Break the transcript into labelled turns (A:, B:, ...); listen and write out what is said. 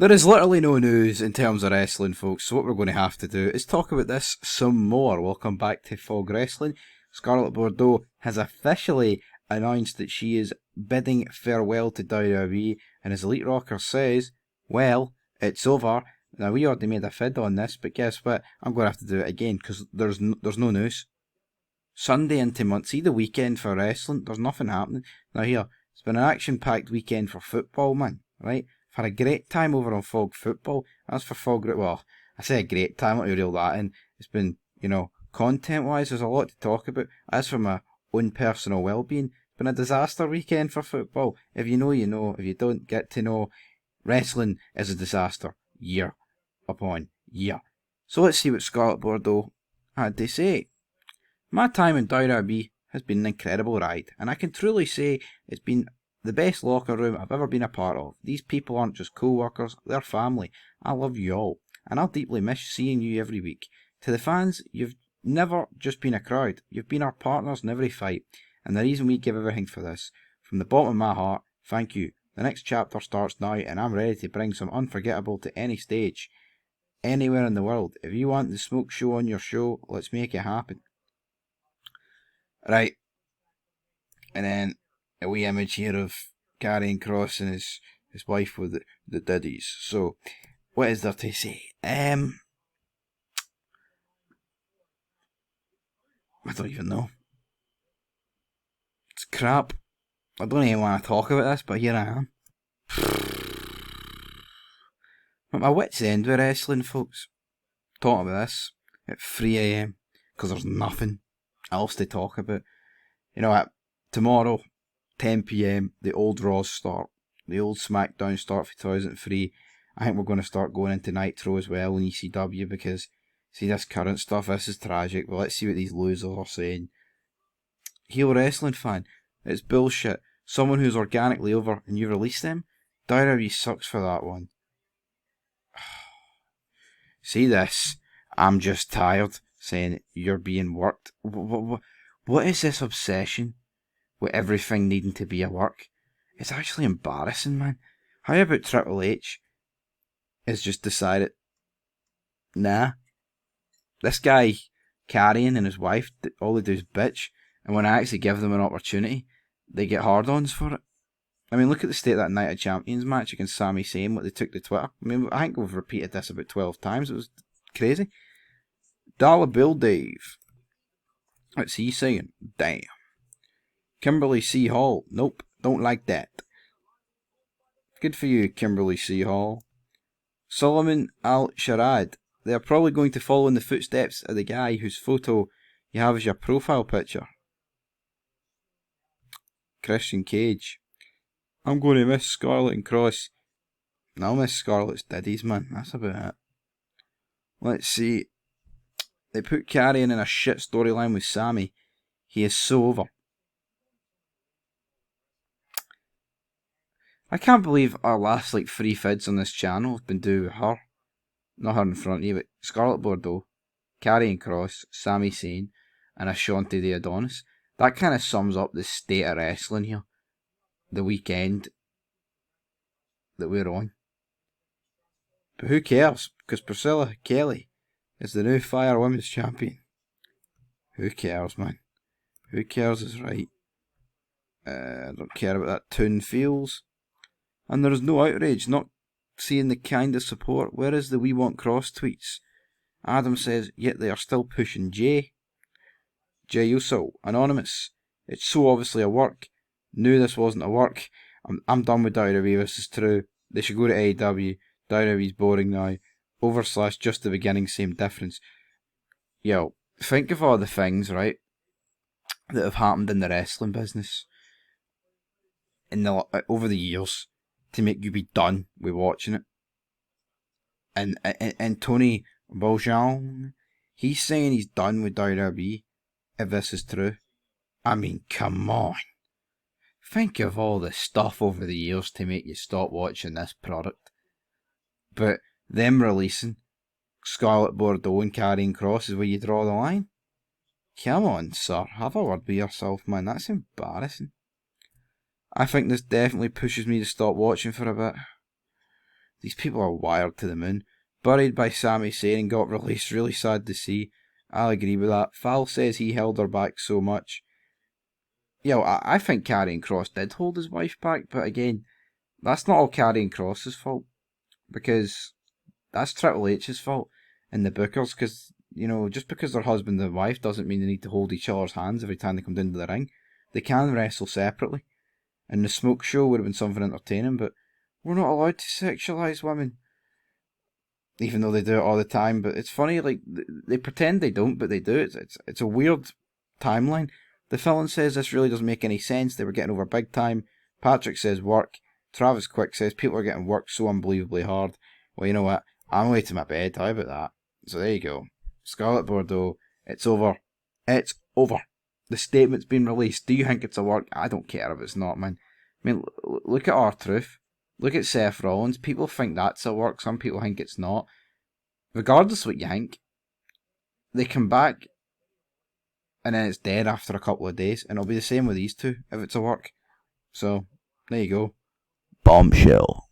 A: There is literally no news in terms of wrestling, folks, so what we're going to have to do is talk about this some more. Welcome back to Fog Wrestling. Scarlett Bordeaux has officially announced that she is bidding farewell to WWE, and as Elite Rocker says, well, it's over. Now, we already made a fid on this, but guess what? I'm going to have to do it again, because there's no news. Sunday into see the weekend for wrestling, there's nothing happening. Now here, it's been an action-packed weekend for football, man, right? I've had a great time over on Fog Football. As for Fog, well, I say a great time, let me reel that in. It's been, content-wise, there's a lot to talk about. As for my own personal well-being, it's been a disaster weekend for football. If you know, you know. If you don't get to know, wrestling is a disaster, year upon year. So let's see what Scarlett Bordeaux had to say. My time in WWE has been an incredible ride, and I can truly say it's been the best locker room I've ever been a part of. These people aren't just co-workers, they're family. I love you all, and I'll deeply miss seeing you every week. To the fans, you've never just been a crowd, you've been our partners in every fight, and the reason we give everything for this. From the bottom of my heart, thank you. The next chapter starts now, and I'm ready to bring some unforgettable to any stage, anywhere in the world. If you want the smoke show on your show, let's make it happen. Right, and then a wee image here of Karrion Kross and his wife with the diddies. So, what is there to say? I don't even know. It's crap. I don't even want to talk about this, but here I am. At my wit's end with wrestling, folks. Talking about this at 3 AM, because there's nothing else to talk about. Tomorrow, 10 PM, the old Raws start. The old SmackDown start for 2003. I think we're going to start going into Nitro as well in ECW because, see this current stuff, this is tragic. But let's see what these losers are saying. Heel wrestling fan, it's bullshit. Someone who's organically over and you release them? WWE sucks for that one. See this? I'm just tired saying you're being worked. What is this obsession with everything needing to be a work? It's actually embarrassing, man. How about Triple H has just decided, nah, this guy Karrion and his wife, all they do is bitch, and when I actually give them an opportunity, they get hard-ons for it. I mean, look at the state of that Night of Champions match against Sami Zayn, what they took to Twitter. I mean, I think we've repeated this about 12 times. It was crazy. Dollar Bill Dave. What's he saying? Damn. Kimberly C. Hall. Nope, don't like that. Good for you, Kimberly C. Hall. Solomon Al-Sharad. They are probably going to follow in the footsteps of the guy whose photo you have as your profile picture. Christian Cage. I'm going to miss Scarlett and Kross. I'll miss Scarlett's diddies, man. That's about it. Let's see. They put Karrion in a shit storyline with Sami. He is so over. I can't believe our last 3 fids on this channel have been due with her. Not her in front of you, but Scarlett Bordeaux, Karrion Kross, Sami Zayn, and Ashanti the Adonis. That kind of sums up the state of wrestling here. The weekend that we're on. But who cares? Because Priscilla Kelly is the new Fire Women's Champion. Who cares, man? Who cares is right. I don't care about that tune feels. And there is no outrage, not seeing the kind of support. Where is the We Want Cross tweets? Adam says, yet they are still pushing Jay. Jay Uso, Anonymous. It's so obviously a work. Knew this wasn't a work. I'm done with WWE, this is true. They should go to AEW. WWE's boring now. Over / just the beginning, same difference. Yo, think of all the things, right, that have happened in the wrestling business over the years to make you be done with watching it. And Tony Beaujean, he's saying he's done with WWE, if this is true. I mean, come on. Think of all the stuff over the years to make you stop watching this product. But them releasing Scarlett Bordeaux and Karrion Kross is where you draw the line? Come on, sir. Have a word with yourself, man. That's embarrassing. I think this definitely pushes me to stop watching for a bit. These people are wired to the moon. Buried by Sami Zayn and got released. Really sad to see. I'll agree with that. Fal says he held her back so much. I think Karrion Kross did hold his wife back, but again, that's not all Karrion Kross's fault, because that's Triple H's fault and the bookers, because, just because they're husband and wife doesn't mean they need to hold each other's hands every time they come down to the ring. They can wrestle separately. And the smoke show would have been something entertaining, but we're not allowed to sexualise women. Even though they do it all the time, but it's funny, like, they pretend they don't, but they do. It's a weird timeline. The villain says this really doesn't make any sense, they were getting over big time. Patrick says work. Travis Quick says people are getting worked so unbelievably hard. Well, you know what? I'm away to my bed. How about that? So there you go. Scarlett Bordeaux. It's over. It's over. The statement's been released. Do you think it's a work? I don't care if it's not, man. I mean, look at R-Truth. Look at Seth Rollins. People think that's a work. Some people think it's not. Regardless of what you think, they come back and then it's dead after a couple of days. And it'll be the same with these two if it's a work. So, there you go. Bombshell.